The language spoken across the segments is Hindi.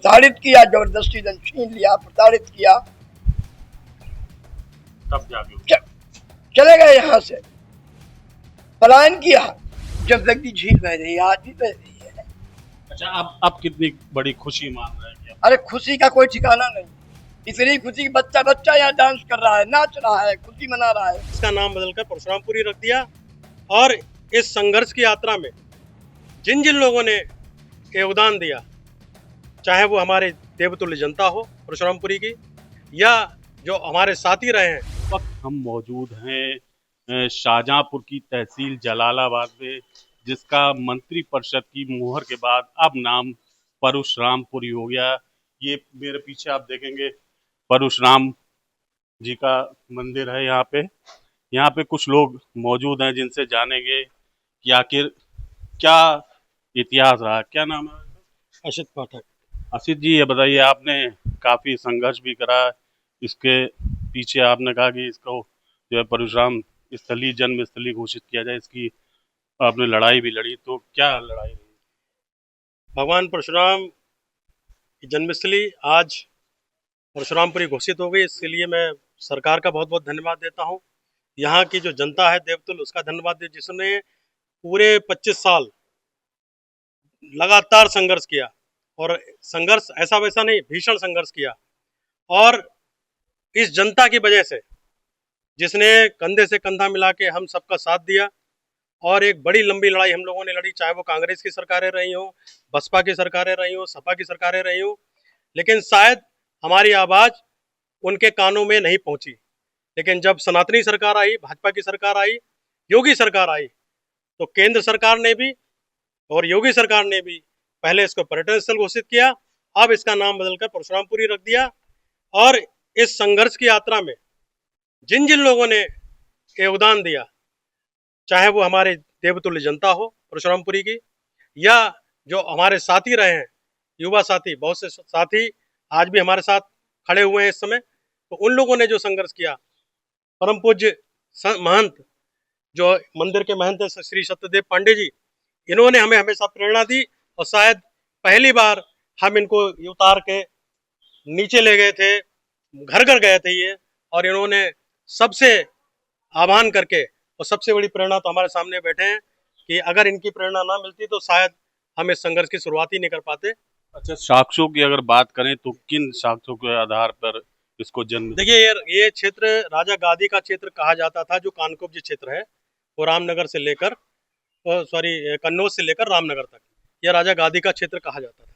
प्रताड़ित किया, जबरदस्ती धन छीन लिया, प्रताड़ित किया, तब जाके चले गए यहाँ से, पलायन किया। जब तक की झील बह रही है, आज भी बह रही है। अच्छा, अब कितनी बड़ी खुशी मान रहे हैं? अरे खुशी का कोई ठिकाना नहीं। इतनी खुशी कि बच्चा बच्चा यहाँ डांस कर रहा है, नाच रहा है, खुशी मना रहा है। इसका नाम बदलकर परशुरामपुरी रख दिया। और इस संघर्ष की यात्रा में जिन जिन लोगों ने योगदान दिया, चाहे वो हमारे देवतुल्य जनता हो परशुरामपुरी की, या जो हमारे साथी रहे हैं। वक्त हम मौजूद हैं शाहजहांपुर की तहसील जलालाबाद में, जिसका मंत्री परिषद की मुहर के बाद अब नाम परशुरामपुरी हो गया। ये मेरे पीछे आप देखेंगे परशुराम जी का मंदिर है। यहाँ पे कुछ लोग मौजूद हैं जिनसे जानेंगे कि आखिर क्या इतिहास रहा। क्या नाम है? असित पाठक। असित जी, ये बताइए, आपने काफी संघर्ष भी करा, इसके पीछे आपने कहा कि इसको जो है परशुराम स्थली, जन्म स्थली घोषित किया जाए, इसकी आपने लड़ाई भी लड़ी, तो क्या लड़ाई रही? भगवान परशुराम की जन्मस्थली आज परशुरामपुरी घोषित हो गई। इसके लिए मैं सरकार का बहुत बहुत धन्यवाद देता हूँ। यहाँ की जो जनता है देवतुल, उसका धन्यवाद दे, जिसने पूरे 25 साल लगातार संघर्ष किया। और संघर्ष ऐसा वैसा नहीं, भीषण संघर्ष किया। और इस जनता की वजह से, जिसने कंधे से कंधा मिला के हम सबका साथ दिया, और एक बड़ी लंबी लड़ाई हम लोगों ने लड़ी, चाहे वो कांग्रेस की सरकारें रही हो, बसपा की सरकारें रही हो, सपा की सरकारें रही हो, लेकिन शायद हमारी आवाज़ उनके कानों में नहीं पहुंची। लेकिन जब सनातनी सरकार आई, भाजपा की सरकार आई, योगी सरकार आई, तो केंद्र सरकार ने भी और योगी सरकार ने भी पहले इसको पर्यटन स्थल घोषित किया, अब इसका नाम बदलकर परशुरामपुरी रख दिया। और इस संघर्ष की यात्रा में जिन जिन लोगों ने योगदान दिया, चाहे वो हमारे देवतुल्य जनता हो परशुरामपुरी की, या जो हमारे साथी रहे हैं, युवा साथी, बहुत से साथी आज भी हमारे साथ खड़े हुए हैं इस समय, तो उन लोगों ने जो संघर्ष किया, परम पूज्य महंत जो मंदिर के महंत हैं श्री सत्यदेव पांडे जी, इन्होंने हमें हमेशा प्रेरणा दी। और शायद पहली बार हम इनको उतार के नीचे ले गए थे, घर घर गए थे ये, और इन्होंने सबसे आह्वान करके, और सबसे बड़ी प्रेरणा तो हमारे सामने बैठे हैं कि अगर इनकी प्रेरणा ना मिलती तो शायद हम इस संघर्ष की शुरुआत ही नहीं कर पाते। अच्छा, साक्ष्यों की अगर बात करें तो किन साक्ष्यों के आधार पर इसको जन्म? देखिए, ये क्षेत्र राजा गादी का क्षेत्र कहा जाता था, जो कानकुब्ज क्षेत्र है, वो रामनगर से लेकर कन्नौज से लेकर रामनगर तक, यह राजा गादी का क्षेत्र कहा जाता था।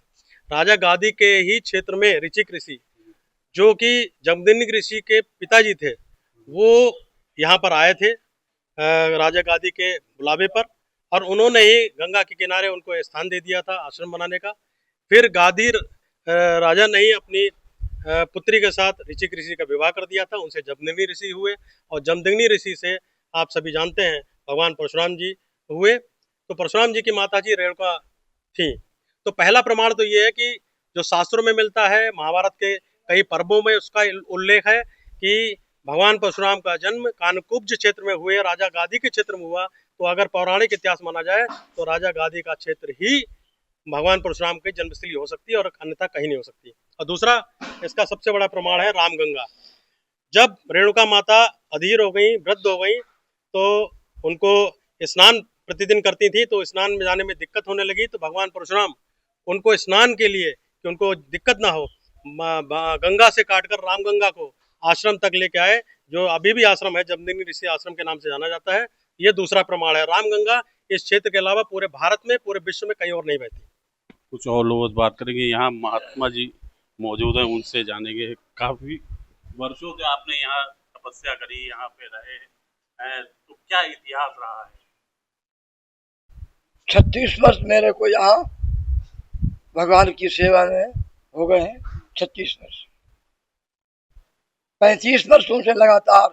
राजा गादी के ही क्षेत्र में ऋचिक ऋषि, जो कि जमदग्नि ऋषि के पिताजी थे, वो यहाँ पर आए थे राजा गादी के बुलावे पर, और उन्होंने ही गंगा के किनारे उनको स्थान दे दिया था आश्रम बनाने का। फिर गादी राजा ने ही अपनी पुत्री के साथ ऋचिक ऋषि का विवाह कर दिया था, उनसे जमदग्नि ऋषि हुए, और जमदग्नि ऋषि से आप सभी जानते हैं भगवान परशुराम जी हुए। तो परशुराम जी की माता जी रेणुका थी। तो पहला प्रमाण तो ये है कि जो शास्त्रों में मिलता है, महाभारत के कई पर्वों में उसका उल्लेख है कि भगवान परशुराम का जन्म कानकुब्ज क्षेत्र में हुए, राजा गादी के क्षेत्र में हुआ। तो अगर पौराणिक इतिहास माना जाए तो राजा गादी का क्षेत्र ही भगवान परशुराम की जन्मस्थली हो सकती है, और अन्यथा कहीं नहीं हो सकती। और दूसरा, इसका सबसे बड़ा प्रमाण है रामगंगा। जब रेणुका माता अधीर हो गई, वृद्ध हो गई, तो उनको स्नान प्रतिदिन करती थी, तो स्नान में जाने में दिक्कत होने लगी। तो भगवान परशुराम उनको स्नान के लिए, कि उनको दिक्कत ना हो, गंगा से काटकर रामगंगा को आश्रम तक लेके आए, जो अभी भी आश्रम है, जमदग्नि ऋषि आश्रम के नाम से जाना जाता है। ये दूसरा प्रमाण है। रामगंगा इस क्षेत्र के अलावा पूरे भारत में, पूरे विश्व में कहीं और नहीं बहती। कुछ और लोगों से बात करेंगे। यहाँ महात्मा जी मौजूद हैं, उनसे जानेंगे। काफी वर्षों से आपने यहाँ तपस्या करी, यहाँ पे रहे हैं, तो क्या इतिहास रहा है? 36 वर्ष मेरे को यहाँ भगवान की सेवा में हो गए हैं। 36 वर्ष, 35 वर्षों से लगातार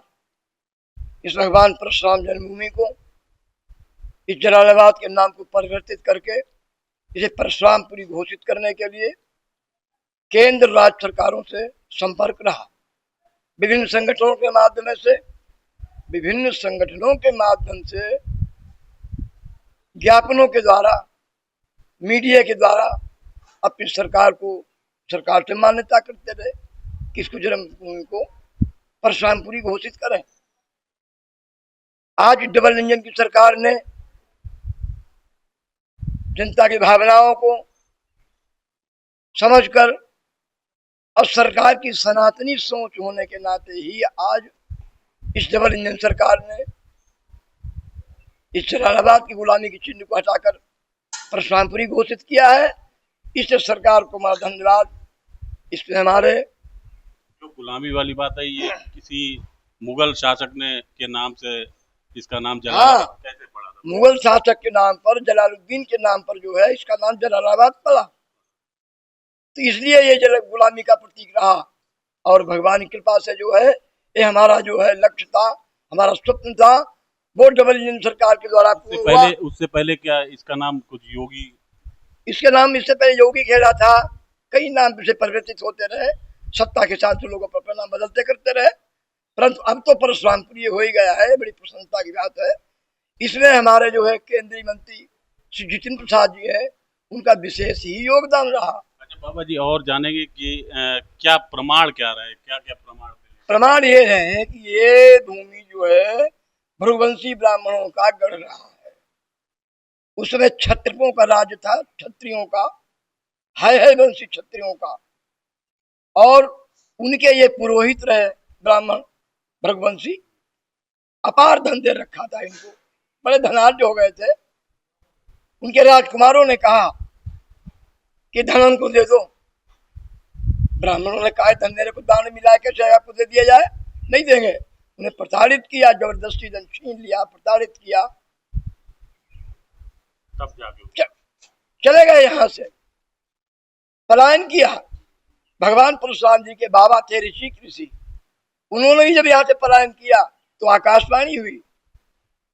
इस भगवान परशुराम जन्मभूमि को, इस जलालाबाद के नाम को परिवर्तित करके इसे परशुरामपुरी घोषित करने के लिए केंद्र राज्य सरकारों से संपर्क रहा। विभिन्न संगठनों के माध्यम से ज्ञापनों के द्वारा, मीडिया के द्वारा अपनी सरकार को सरकार से मान्यता करते रहे कि इसको जन्मभूमि को परशुरामपुरी घोषित करें। आज डबल इंजन की सरकार ने जनता की भावनाओं को समझकर और सरकार की सनातनी सोच होने के नाते ही आज इस डबल इंजन सरकार ने इस जलालाबाद की गुलामी की चिन्ह को हटाकर परशुरामपुरी घोषित किया है। इससे सरकार को हमारा धन्यवाद। इसमें हमारे जो गुलामी वाली बात है, ये किसी मुगल शासक ने के नाम से इसका नाम जलालाबाद कैसे पड़ा था? मुगल शासक के नाम पर, जलालुद्दीन के नाम पर जो है इसका नाम जलालाबाद पड़ा, तो इसलिए ये गुलामी का प्रतीक रहा। और भगवान की कृपा से जो है ये हमारा जो है लक्ष्य था, हमारा स्वप्न था, वो डबल इंजन सरकार के द्वारा उससे पहले क्या इसका नाम कुछ योगी? इसके नाम इससे पहले योगी खेला था। कई नाम से परिवर्तित होते रहे, सत्ता के साथ लोगों पर नाम बदलते करते रहे, परंतु अब तो परशुरामपुरी हो ही गया है। बड़ी प्रसन्नता की बात है। इसमें हमारे जो है केंद्रीय मंत्री श्री जितेंद्र प्रसाद जी है, उनका विशेष ही योगदान रहा। अच्छा बाबा जी, और जानेंगे कि क्या प्रमाण क्या रहे, क्या क्या प्रमाण? प्रमाण ये है कि ये भूमि जो है भृगुवंशी ब्राह्मणों का गढ़ रहा है। उसमें क्षत्रियों का राज्य था, क्षत्रियों का, है वंशी क्षत्रियों का, और उनके ये पुरोहित रहे ब्राह्मण भृगुवंशी। अपार धन दे रखा था इनको, बड़े धनाढ्य हो गए थे। उनके राजकुमारों ने कहा कि धन उनको दे दो। ब्राह्मणों ने कहा धन मेरे को दान मिला के चाहे आपको दे दिया जाए, नहीं देंगे। उन्हें प्रताड़ित किया, जबरदस्ती धन छीन लिया, प्रताड़ित किया, तब जाके चले गए यहाँ से, पलायन किया। भगवान परशुराम जी के बाबा थे ऋषि, उन्होंने भी जब यहाँ से पलायन किया तो आकाशवाणी हुई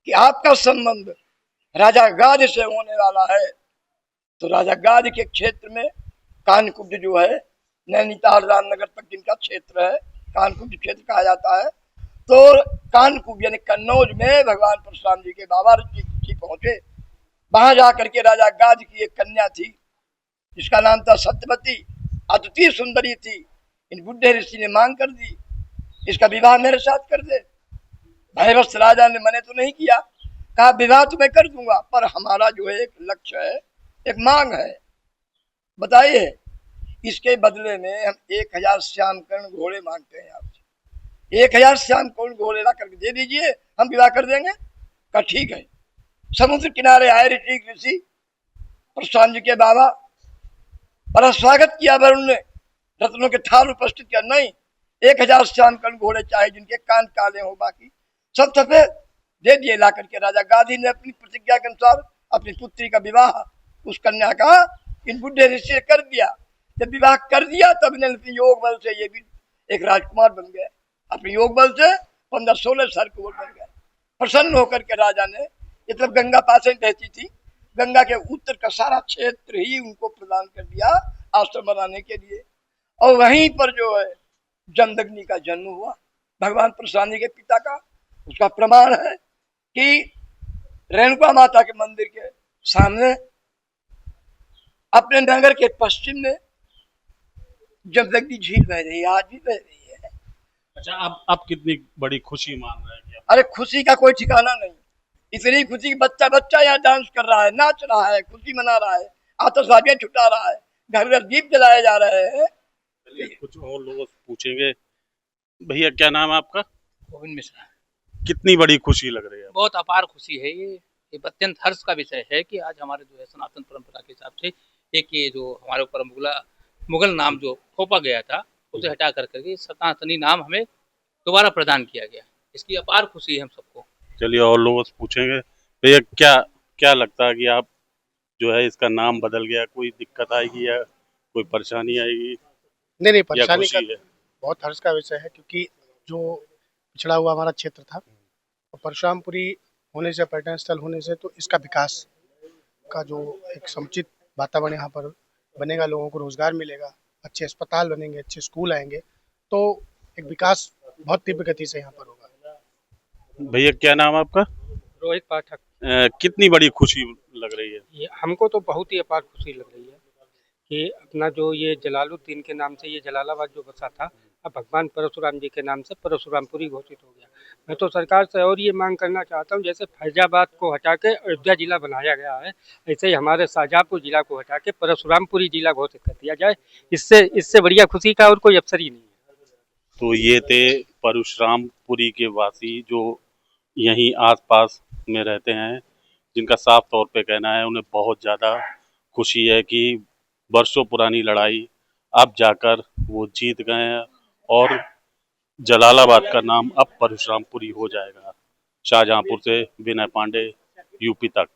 कि आपका संबंध राजा गाद से होने वाला है। तो राजा गाद के क्षेत्र में कानकुब्ज जो है, नैनीताल रामनगर तक जिनका क्षेत्र है, कानकुब्ज क्षेत्र कहा जाता है। तो कानकुब्ज यानी कन्नौज में भगवान परशुराम जी के बाबा ऋषि पहुंचे। वहां जाकर के राजा गाद की एक कन्या थी जिसका नाम था सत्यवती, अद्वितीय सुंदरी थी। इन बुढ़े ऋषि ने मांग कर दी, इसका विवाह मेरे साथ कर दे। भयवश राजा ने मने तो नहीं किया, कहा विवाह तो मैं कर दूंगा, पर हमारा जो है एक लक्ष्य है, एक मांग है, बताइए। इसके बदले में हम 1000 श्यामकर्ण घोड़े मांगते हैं आपसे। 1000 श्यामकर्ण घोड़े ला करके दे दीजिए, हम विवाह कर देंगे। कहा ठीक है। समुद्र किनारे आए ऋषि परशुराम जी के बाबा, बड़ा स्वागत किया वरुण ने, रत्नों के थाल उपस्थित किया। नहीं, 1000 श्यामकर्ण घोड़े चाहे जिनके कान काले हो, बाकी सब सफेद, दे दिए। ला करके राजा गादी ने अपनी प्रतिज्ञा के अनुसार अपनी पुत्री का विवाह उस कन्या का इन बुढ़े ऋषि ने कर दिया। जब विवाह कर दिया तब इन्हें अपने योग बल से ये भी एक राजकुमार बन गए। अपने योग बल से 15-16 साल के बन गए। प्रसन्न होकर के राजा ने, मतलब गंगा पास में बहती थी, गंगा के उत्तर का सारा क्षेत्र ही उनको प्रदान कर दिया आश्रम बनाने के लिए। और वहीं पर जो है जमदग्नि का जन्म हुआ, भगवान परशुराम जी के पिता का। उसका प्रमाण है कि रेणुका माता के मंदिर के सामने अपने नगर के पश्चिम में जमदग्नि झील बह रही है, आज भी बह रही है। अच्छा, अब कितनी बड़ी खुशी मान रहे हैं? अरे खुशी का कोई ठिकाना नहीं। इतनी खुशी कि बच्चा बच्चा यहाँ डांस कर रहा है, नाच रहा है, खुशी मना रहा है, आतशबाजियां छुटा रहा है, घर घर दीप जलाए जा रहे हैं। चलिए कुछ और लोगों से पूछेंगे। भैया क्या नाम है आपका? गोविंद मिश्रा। कितनी बड़ी खुशी लग रही है? बहुत अपार खुशी है। ये अत्यंत हर्ष का विषय है कि आज हमारे जो है सनातन परंपरा के हिसाब से एक ये जो हमारे ऊपर मुगल नाम जो थोपा गया था उसे हटा करके सनातनी नाम हमें दोबारा प्रदान किया गया। इसकी अपार खुशी है हम सबको। चलिए और लोगों से पूछेंगे। भैया क्या लगता है कि आप जो है इसका नाम बदल गया, कोई दिक्कत आएगी या कोई परेशानी आएगी? नहीं, परेशानी का है? बहुत हर्ष का विषय है, क्योंकि जो पिछड़ा हुआ हमारा क्षेत्र था, और परशुरामपुरी होने से, पर्यटन स्थल होने से, तो इसका विकास का जो एक समुचित वातावरण यहाँ पर बनेगा, लोगों को रोजगार मिलेगा, अच्छे अस्पताल बनेंगे, अच्छे स्कूल आएंगे, तो एक विकास बहुत तीव्र गति से यहाँ पर होगा। भैया क्या नाम है आपका? रोहित पाठक। कितनी बड़ी खुशी लग रही है? ये हमको तो बहुत ही अपार खुशी लग रही है कि अपना जो ये जलालुद्दीन के नाम से ये जलालाबाद जो बसा था, अब भगवान परशुराम जी के नाम से परशुरामपुरी घोषित हो गया। मैं तो सरकार से और ये मांग करना चाहता हूँ, जैसे फैजाबाद को हटा के अयोध्या जिला बनाया गया है, ऐसे ही हमारे शाहजहाँपुर जिला को हटा के परशुरामपुरी जिला घोषित कर दिया जाए। इससे बढ़िया खुशी का और कोई अवसर ही नहीं है। तो ये थे परशुरामपुरी के वासी जो यहीं आसपास में रहते हैं, जिनका साफ तौर पे कहना है उन्हें बहुत ज़्यादा खुशी है कि वर्षों पुरानी लड़ाई अब जाकर वो जीत गए हैं और जलालाबाद का नाम अब परशुरामपुरी हो जाएगा। शाहजहाँपुर से विनय पांडे, यूपी तक।